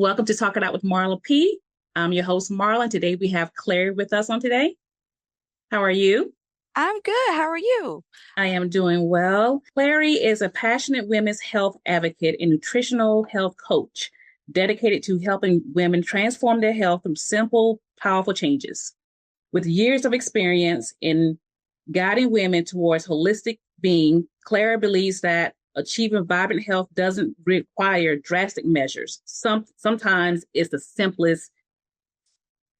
Welcome to Talk It Out with Marla P. I'm your host, Marla, and today we have Clary with us on today. How are you? I'm good. How are you? I am doing well. Clary is a passionate women's health advocate and nutritional health coach dedicated to helping women transform their health through simple, powerful changes. With years of experience in guiding women towards holistic being, Clary believes that achieving vibrant health doesn't require drastic measures. Sometimes it's the simplest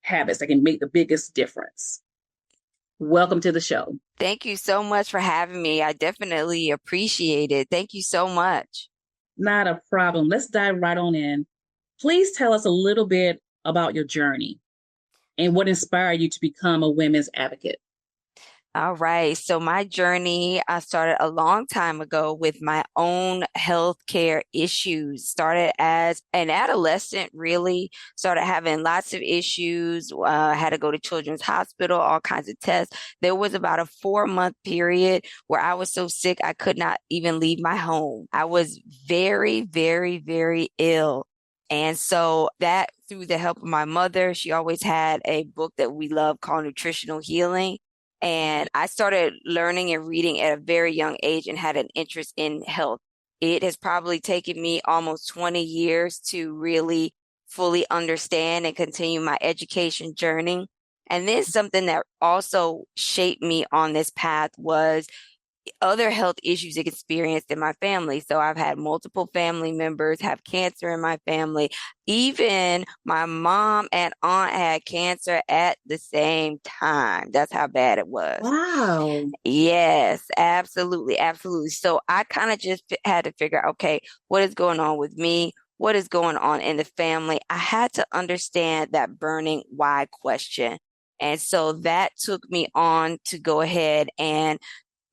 habits that can make the biggest difference. Welcome to the show. Thank you so much for having me. I definitely appreciate it. Thank you so much. Not a problem. Let's dive right on in. Please tell us a little bit about your journey and what inspired you to become a women's advocate. All right. So my journey, I started a long time ago with my own healthcare issues. Started as an adolescent, really. Started having lots of issues. Had to go to Children's Hospital, all kinds of tests. There was about a 4-month period where I was so sick I could not even leave my home. I was very, very, very ill. And so that through the help of my mother, she always had a book that we love called Nutritional Healing. And I started learning and reading at a very young age and had an interest in health. It has probably taken me almost 20 years to really fully understand and continue my education journey. And then something that also shaped me on this path was other health issues experienced in my family. So I've had multiple family members have cancer in my family. Even my mom and aunt had cancer at the same time. That's how bad it was. Wow. Yes, absolutely, absolutely. So I kind of just had to figure, okay, what is going on with me? What is going on in the family? I had to understand that burning why question. And so that took me on to go ahead and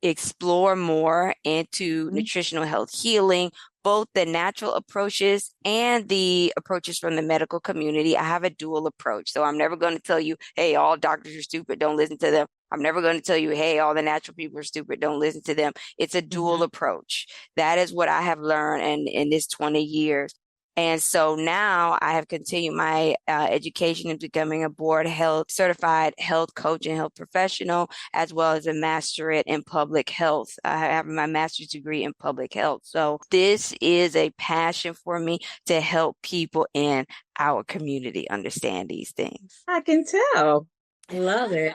explore more into nutritional health healing, both the natural approaches and the approaches from the medical community. I have a dual approach. So I'm never going to tell you, hey, all doctors are stupid, don't listen to them. I'm never going to tell you, hey, all the natural people are stupid, don't listen to them. It's a dual approach. That is what I have learned in this 20 years. And so now I have continued my education in becoming a board health certified health coach and health professional, as well as a masterate in public health. I have my master's degree in public health. So this is a passion for me to help people in our community understand these things. I can tell. Love it.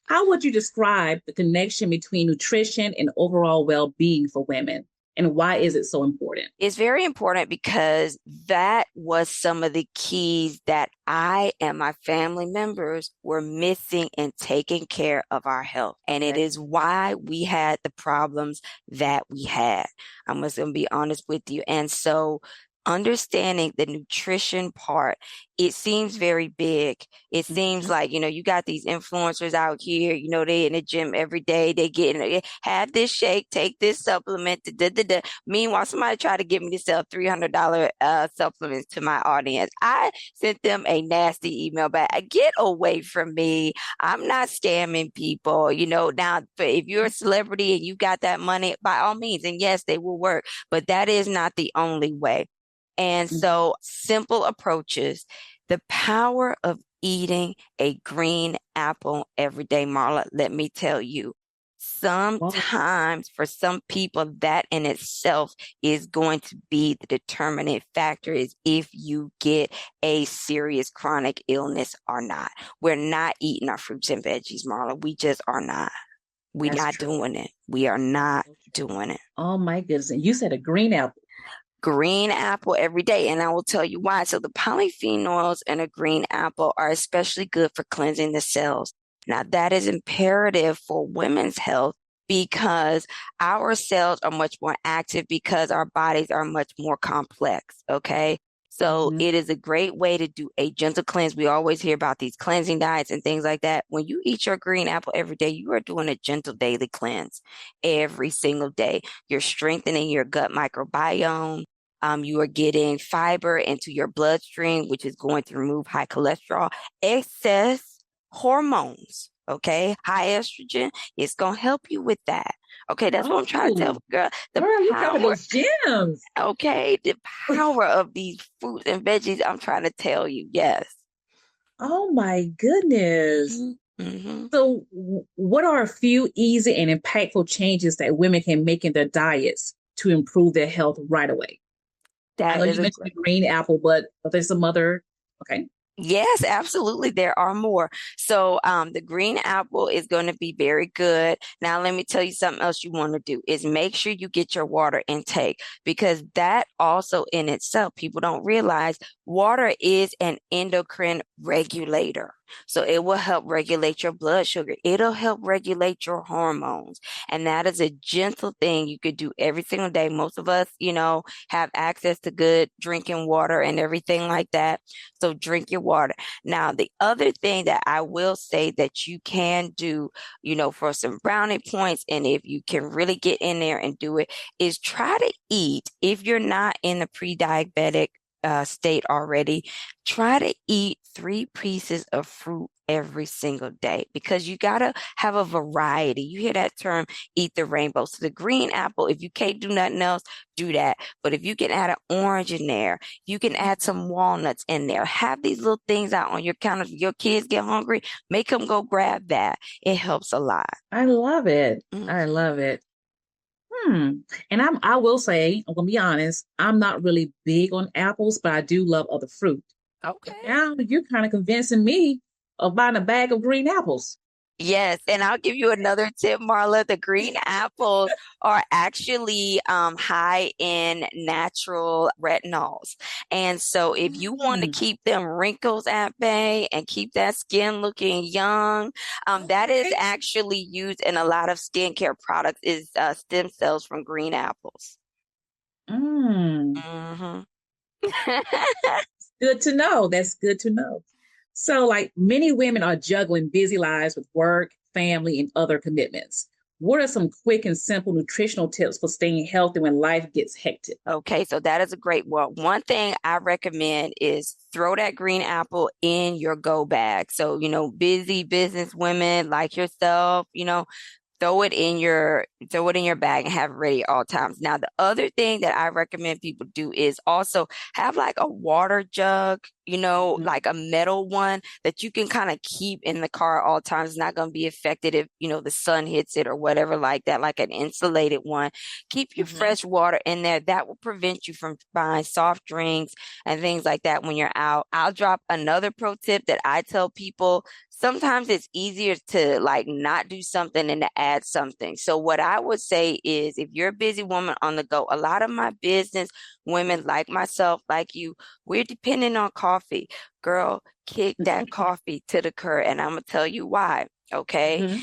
How would you describe the connection between nutrition and overall well being for women? And why is it so important? It's very important because that was some of the keys that I and my family members were missing in taking care of our health. And it is why we had the problems that we had. I'm just going to be honest with you. And so understanding the nutrition part, it seems very big. It seems like, you got these influencers out here, they in the gym every day, they getting, have this shake, take this supplement, da, da, da. Meanwhile, somebody tried to get me to sell $300 supplements to my audience. I sent them a nasty email back. Get away from me. I'm not scamming people. Now, if you're a celebrity and you got that money, by all means, and yes, they will work, but that is not the only way. And so simple approaches, the power of eating a green apple every day, Marla, let me tell you, sometimes for some people, that in itself is going to be the determinant factor is if you get a serious chronic illness or not. We're not eating our fruits and veggies, Marla. We just are not. We're not doing it. We are not doing it. Oh my goodness. And you said a green apple. Green apple every day. And I will tell you why. So the polyphenols in a green apple are especially good for cleansing the cells. Now that is imperative for women's health because our cells are much more active because our bodies are much more complex. Okay. So it is a great way to do a gentle cleanse. We always hear about these cleansing diets and things like that. When you eat your green apple every day, you are doing a gentle daily cleanse every single day. You're strengthening your gut microbiome. You are getting fiber into your bloodstream, which is going to remove high cholesterol, excess hormones. Okay. High estrogen, it's going to help you with that. Okay. That's what I'm trying to tell Oh, you, girl. The girl, you covered power, those gems. okay. The power of these fruits and veggies, I'm trying to tell you. Yes. Oh my goodness. Hmm. Hmm. So, what are a few easy and impactful changes that women can make in their diets to improve their health right away? I know That is you a mentioned great. the green apple, but there's some other. Okay. Yes, absolutely. There are more. So, the green apple is going to be very good. Now, let me tell you something else you want to do is make sure you get your water intake because that also in itself, people don't realize water is an endocrine regulator. So it will help regulate your blood sugar. It'll help regulate your hormones. And that is a gentle thing you could do every single day. Most of us, have access to good drinking water and everything like that. So drink your water. Now, the other thing that I will say that you can do, for some brownie points, and if you can really get in there and do it, is try to eat. If you're not in the pre-diabetic state already, try to eat 3 pieces of fruit every single day because you got to have a variety. You hear that term, eat the rainbow. So the green apple, if you can't do nothing else, do that. But if you can add an orange in there, you can add some walnuts in there. Have these little things out on your counter. If your kids get hungry, make them go grab that. It helps a lot. I love it. I Mhm. love it. Hmm. And I will say, I'm gonna be honest, I'm not really big on apples, but I do love other fruit. But Okay. now you're kind of convincing me of buying a bag of green apples. Yes, and I'll give you another tip, Marla. The green apples are actually high in natural retinols. And so if you want to Mm, keep them wrinkles at bay and keep that skin looking young, that is okay. actually used in a lot of skincare products is stem cells from green apples. Mm. Hmm. Good to know. That's good to know. So, like many women are juggling busy lives with work, family, and other commitments. What are some quick and simple nutritional tips for staying healthy when life gets hectic? Okay, so that is a great one. One thing I recommend is throw that green apple in your go bag. So, busy business women like yourself, throw it in your bag and have it ready at all times. Now, the other thing that I recommend people do is also have like a water jug, Mhm. like a metal one that you can kind of keep in the car at all times. It's not going to be affected if, the sun hits it or whatever like that, like an insulated one. Keep your Mhm. fresh water in there. That will prevent you from buying soft drinks and things like that when you're out. I'll drop another pro tip that I tell people. Sometimes it's easier to like not do something than to add something. So what I would say is if you're a busy woman on the go, a lot of my business women like myself, like you, we're dependent on coffee. Girl, kick that coffee to the curb. And I'm gonna tell you why. Okay. Mhm.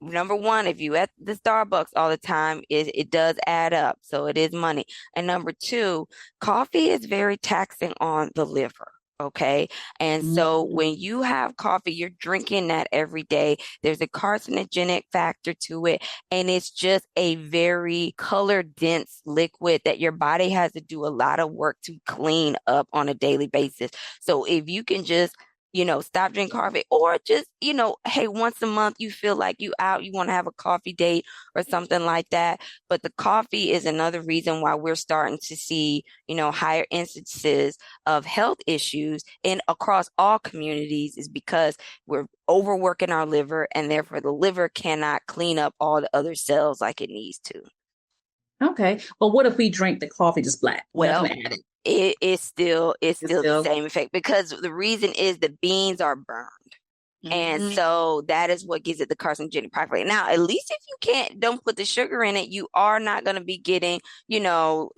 Number one, if you at the Starbucks all the time, it does add up. So it is money. And number two, coffee is very taxing on the liver. Okay. And so Mhm. when you have coffee, you're drinking that every day. There's a carcinogenic factor to it. And it's just a very color dense liquid that your body has to do a lot of work to clean up on a daily basis. So if you can just stop drinking coffee or just, hey, once a month you feel like you want to have a coffee date or something like that. But the coffee is another reason why we're starting to see, higher instances of health issues in across all communities is because we're overworking our liver and therefore the liver cannot clean up all the other cells like it needs to. Okay. But what if we drink the coffee just black? Nothing Well, added. it's It's still the still. same effect because the reason is the beans are burned. And Mhm. so that is what gives it the carcinogenic property. Now, at least if you don't put the sugar in it, you are not going to be getting,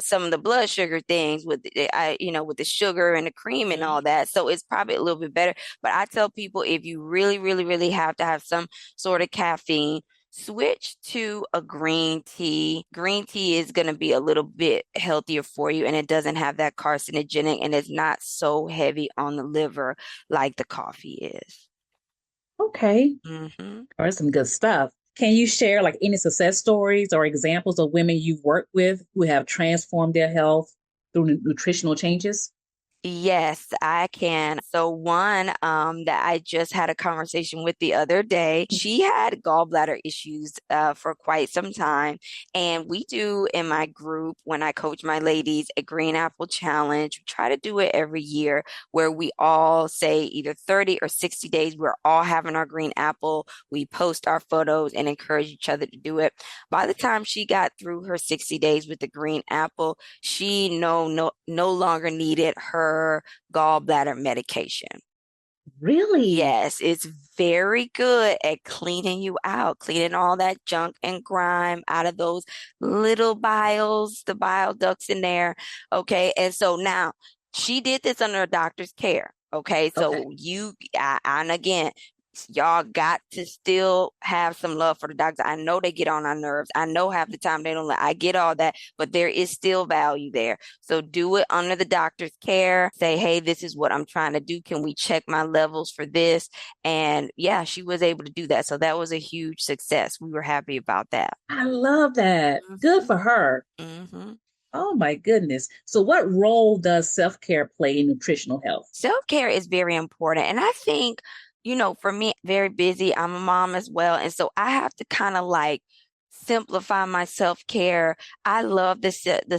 some of the blood sugar things with with the sugar and the cream and all Mhm. that. So it's probably a little bit better. But I tell people if you really, really, really have to have some sort of caffeine, switch to a green tea. Green tea is going to be a little bit healthier for you and it doesn't have that carcinogenic and it's not so heavy on the liver like the coffee is. Okay. Hmm. Or some good stuff. Can you share like any success stories or examples of women you've worked with who have transformed their health through nutritional changes? Yes, I can. So one that I just had a conversation with the other day, she had gallbladder issues for quite some time. And we do in my group when I coach my ladies a green apple challenge. We try to do it every year where we all say either 30 or 60 days, we're all having our green apple. We post our photos and encourage each other to do it. By the time she got through her 60 days with the green apple, she no longer needed her gallbladder medication. Really? Yes, it's very good at cleaning you out, cleaning all that junk and grime out of those little biles, the bile ducts in there. Okay. And so now she did this under a doctor's care. Okay. Okay. So and again, y'all got to still have some love for the doctor. I know they get on our nerves. I know half the time they don't I get all that, but there is still value there. So do it under the doctor's care. Say, hey, this is what I'm trying to do. Can we check my levels for this? And yeah, she was able to do that. So that was a huge success. We were happy about that. I love that. Good Hmm. for her. Hmm. Oh my goodness. So, what role does self care play in nutritional health? Self-care is very important. And I think, for me, very busy. I'm a mom as well. And so I have to kind of like simplify my self-care. I love the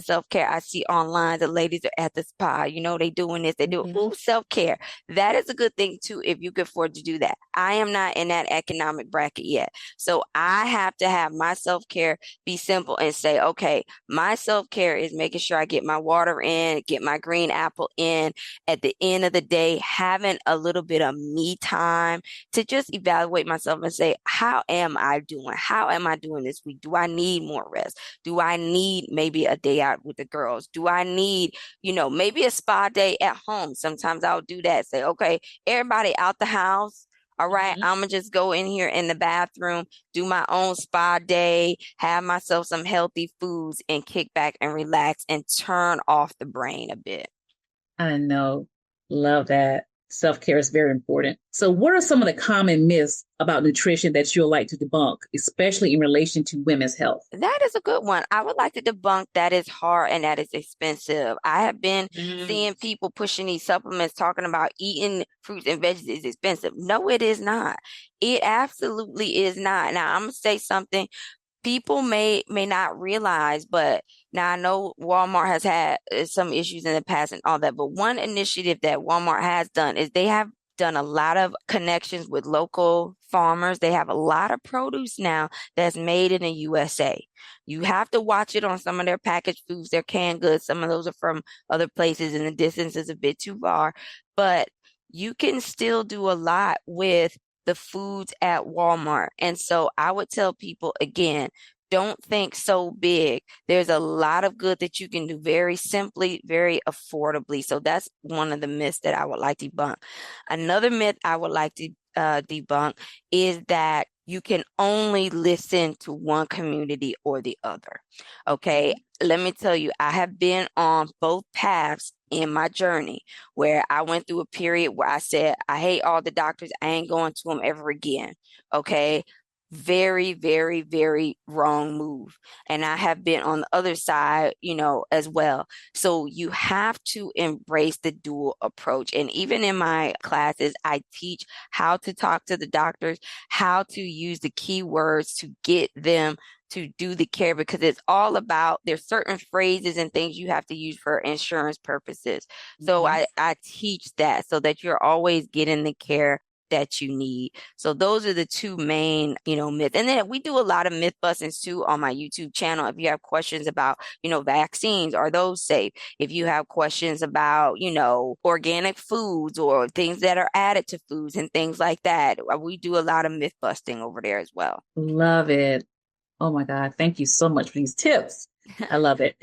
self-care I see online. The ladies are at the spa, they doing this, they do Mhm. ooh, self-care. That is a good thing too if you can afford to do that. I am not in that economic bracket yet. So I have to have my self-care be simple and say, okay, my self-care is making sure I get my water in, get my green apple in at the end of the day, having a little bit of me time to just evaluate myself and say, how am I doing? How am I doing this week? Do I need more rest? Do I need maybe a day out with the girls? Do I need, maybe a spa day at home? Sometimes I'll do that. Say, okay, everybody out the house. All right, Mhm. I'm gonna just go in here in the bathroom, do my own spa day, have myself some healthy foods, and kick back and relax and turn off the brain a bit. I know. Love that. Self care is very important. So, what are some of the common myths about nutrition that you'll like to debunk, especially in relation to women's health? That is a good one. I would like to debunk that is hard and that is expensive. I have been Mm. seeing people pushing these supplements talking about eating fruits and veggies is expensive. No, it is not. It absolutely is not. Now, I'm gonna say something people may not realize, but now I know Walmart has had some issues in the past and all that, but one initiative that Walmart has done is they have done a lot of connections with local farmers. They have a lot of produce now that's made in the USA. You have to watch it on some of their packaged foods, their canned goods. Some of those are from other places and the distance is a bit too far, but you can still do a lot with the foods at Walmart. And so I would tell people again, don't think so big. There's a lot of good that you can do very simply, very affordably. So that's one of the myths that I would like to debunk. Another myth I would like to debunk is that you can only listen to one community or the other. Okay. Mhm. Let me tell you, I have been on both paths in my journey where I went through a period where I said, I hate all the doctors. I ain't going to them ever again. Okay. Very, very, very wrong move. And I have been on the other side, as well. So you have to embrace the dual approach. And even in my classes, I teach how to talk to the doctors, how to use the keywords to get them to do the care because it's all about there's certain phrases and things you have to use for insurance purposes. So Mhm. I teach that so that you're always getting the care that you need. So those are the two main, myths. And then we do a lot of myth bustings too on my YouTube channel. If you have questions about, vaccines, are those safe? If you have questions about, organic foods or things that are added to foods and things like that, we do a lot of myth busting over there as well. Love it. Oh my God. Thank you so much for these tips. I love it.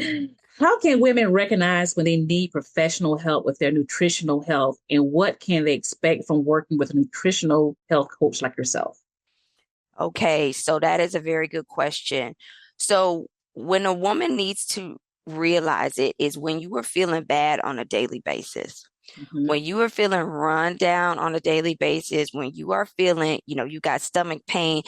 How can women recognize when they need professional help with their nutritional health, and what can they expect from working with a nutritional health coach like yourself? Okay, so that is a very good question. So when a woman needs to realize it is when you are feeling bad on a daily basis. Mhm. When you are feeling run down on a daily basis, when you are feeling, you got stomach pain,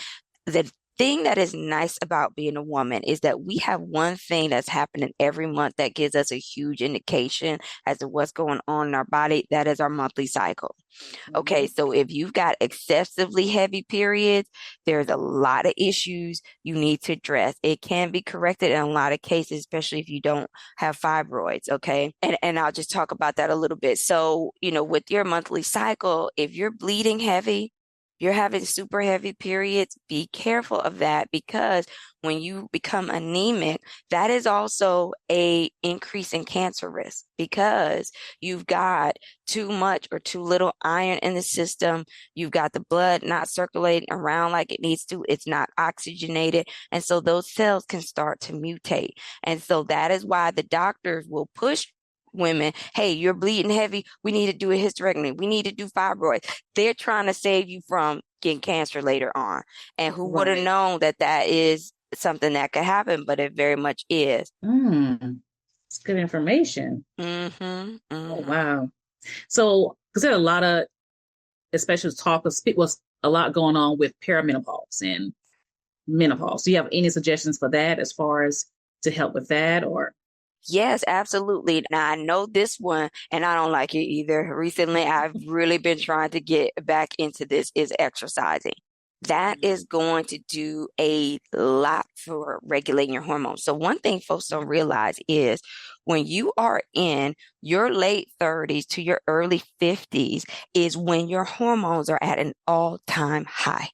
the thing that is nice about being a woman is that we have one thing that's happening every month that gives us a huge indication as to what's going on in our body. That is our monthly cycle. Okay, Mhm. so if you've got excessively heavy periods, there's a lot of issues you need to address. It can be corrected in a lot of cases, especially if you don't have fibroids. Okay, and I'll just talk about that a little bit. So, with your monthly cycle, if you're bleeding heavy, you're having super heavy periods, be careful of that, because when you become anemic, that is also a increase in cancer risk, because you've got too much or too little iron in the system. You've got the blood not circulating around like it needs to. It's not oxygenated. And so those cells can start to mutate. And so that is why the doctors will push women, hey, you're bleeding heavy. We need to do a hysterectomy. We need to do fibroids. They're trying to save you from getting cancer later on. And who would have Right. known that that is something that could happen, but it very much is. Mm, it's good information. Mm-hmm. Oh, Mm-hmm. wow. So, because there are a lot of, especially talk of speak was a lot going on with perimenopause and menopause. Do you have any suggestions for that as far as to help with that or? Yes, absolutely. Now I know this one and I don't like it either. Recently, I've really been trying to get back into this is exercising. That is going to do a lot for regulating your hormones. So one thing folks don't realize is when you are in your late 30s to your early 50s is when your hormones are at an all-time high.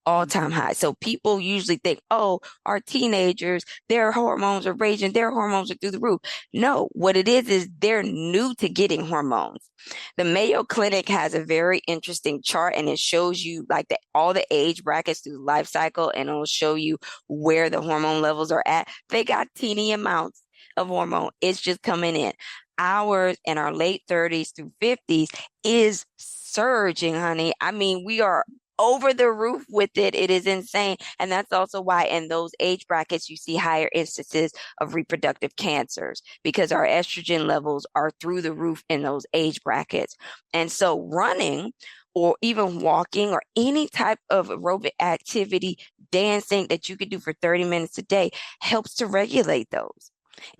All-time high. So people usually think, oh, our teenagers, their hormones are raging, their hormones are through the roof. No, what it is they're new to getting hormones. The Mayo Clinic has a very interesting chart and it shows you like all the age brackets through the life cycle and it'll show you where the hormone levels are at. They got teeny amounts of hormone. It's just coming in. Ours in our late 30s through 50s is surging, honey. I mean, we are over the roof with it. It is insane. And that's also why in those age brackets, you see higher instances of reproductive cancers because our estrogen levels are through the roof in those age brackets. And so running or even walking or any type of aerobic activity, dancing that you could do for 30 minutes a day helps to regulate those.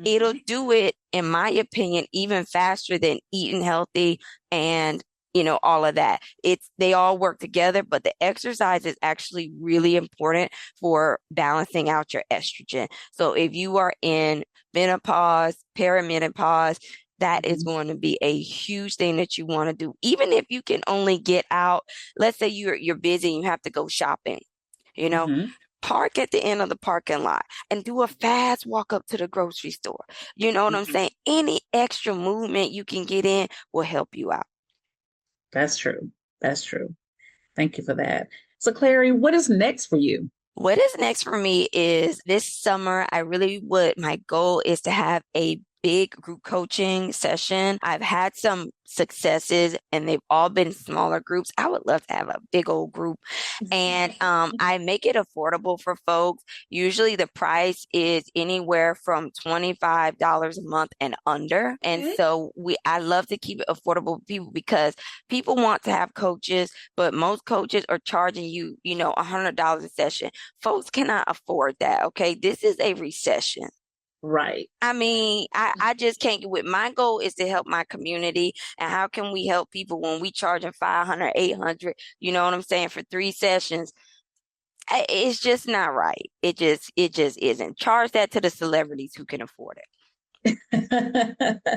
It'll Mhm. do it, in my opinion, even faster than eating healthy and all of that. They all work together, but the exercise is actually really important for balancing out your estrogen. So if you are in menopause, perimenopause, that is Mhm. going to be a huge thing that you want to do. Even if you can only get out, let's say you're busy and you have to go shopping, you know, Mhm. park at the end of the parking lot and do a fast walk up to the grocery store. You know what I'm Mhm. saying? Any extra movement you can get in will help you out. That's true. That's true. Thank you for that. So, Clary, what is next for you? What is next for me is this summer, my goal is to have a big group coaching session. I've had some successes and they've all been smaller groups. I would love to have a big old group and I make it affordable for folks. Usually the price is anywhere from $25 a month and under. And Okay. so I love to keep it affordable for people because people want to have coaches, but most coaches are charging you, $100 a session. Folks cannot afford that. Okay. This is a recession. Right. I mean, I just can't get with my goal is to help my community. And how can we help people when we charging 500, 800? You know what I'm saying? For 3 sessions. It's just not right. It just isn't. Charge that to the celebrities who can afford it.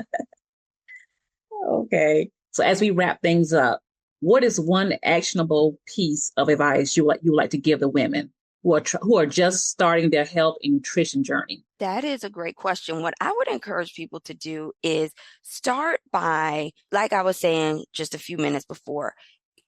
Okay. So, as we wrap things up, what is one actionable piece of advice you would like to give the women who are just starting their health and nutrition journey? That is a great question. What I would encourage people to do is start by, like I was saying just a few minutes before,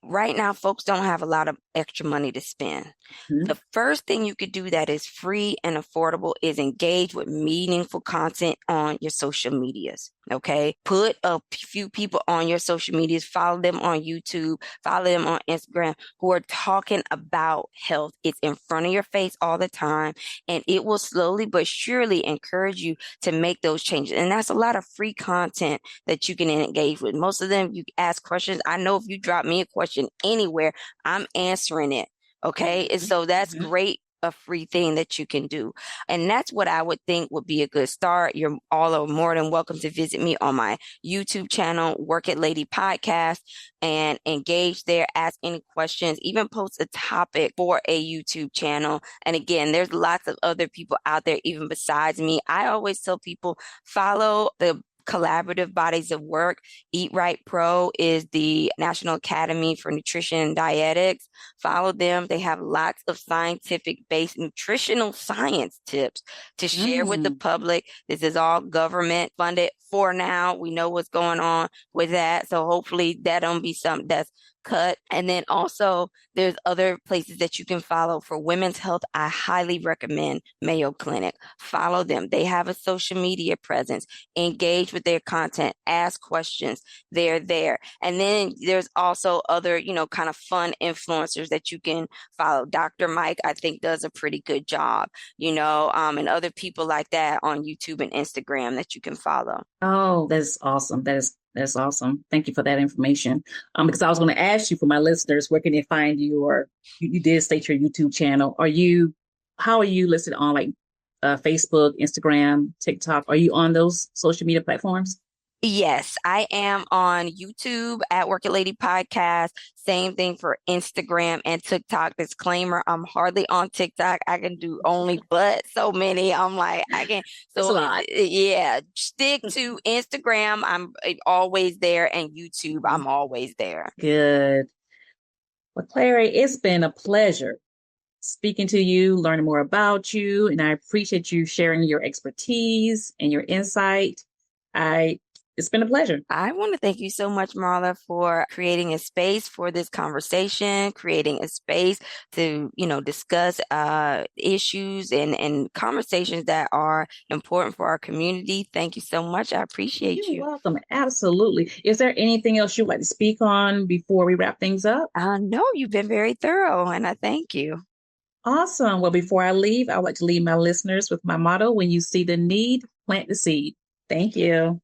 right now, folks don't have a lot of extra money to spend. Mhm. The first thing you could do that is free and affordable is engage with meaningful content on your social medias. Okay. Put a few people on your social medias, follow them on YouTube, follow them on Instagram who are talking about health. It's in front of your face all the time, and it will slowly but surely encourage you to make those changes. And that's a lot of free content that you can engage with. Most of them, you ask questions. I know if you drop me a question anywhere, I'm answering it. Okay. And Mhm. so that's Mhm. great a free thing that you can do. And that's what I would think would be a good start. You're all are more than welcome to visit me on my YouTube channel, Work It Lady Podcast, and engage there, ask any questions, even post a topic for a YouTube channel. And again, there's lots of other people out there, even besides me. I always tell people follow the collaborative bodies of work. Eat Right Pro is the National Academy for Nutrition and Dietetics. Follow them. They have lots of scientific based nutritional science tips to share with the public. This is all government funded for now. We know what's going on with that. So hopefully that don't be something that's cut. And then also there's other places that you can follow for women's health. I highly recommend Mayo Clinic. Follow them. They have a social media presence. Engage with their content. Ask questions. They're there. And then there's also other, kind of fun influencers that you can follow. Dr. Mike, I think, does a pretty good job, and other people like that on YouTube and Instagram that you can follow. Oh, that's awesome. That's awesome. Thank you for that information. Because I was going to ask you, for my listeners, where can they find you? Or you did state your YouTube channel. How are you listed on, like, Facebook, Instagram, TikTok? Are you on those social media platforms? Yes, I am on YouTube at Work It Lady Podcast. Same thing for Instagram and TikTok. Disclaimer, I'm hardly on TikTok. I can do only but so many. I'm like, I can. That's a So lot. yeah, stick to Instagram. I'm always there, and YouTube, I'm always there. Good. Well, Clary, it's been a pleasure speaking to you, learning more about you, and I appreciate you sharing your expertise and your insight. It's been a pleasure. I want to thank you so much, Marla, for creating a space for this conversation, creating a space to, discuss issues and conversations that are important for our community. Thank you so much. I appreciate you. You're welcome. Absolutely. Is there anything else you'd like to speak on before we wrap things up? No, you've been very thorough, and I thank you. Awesome. Well, before I leave, I would like to leave my listeners with my motto: when you see the need, plant the seed. Thank you.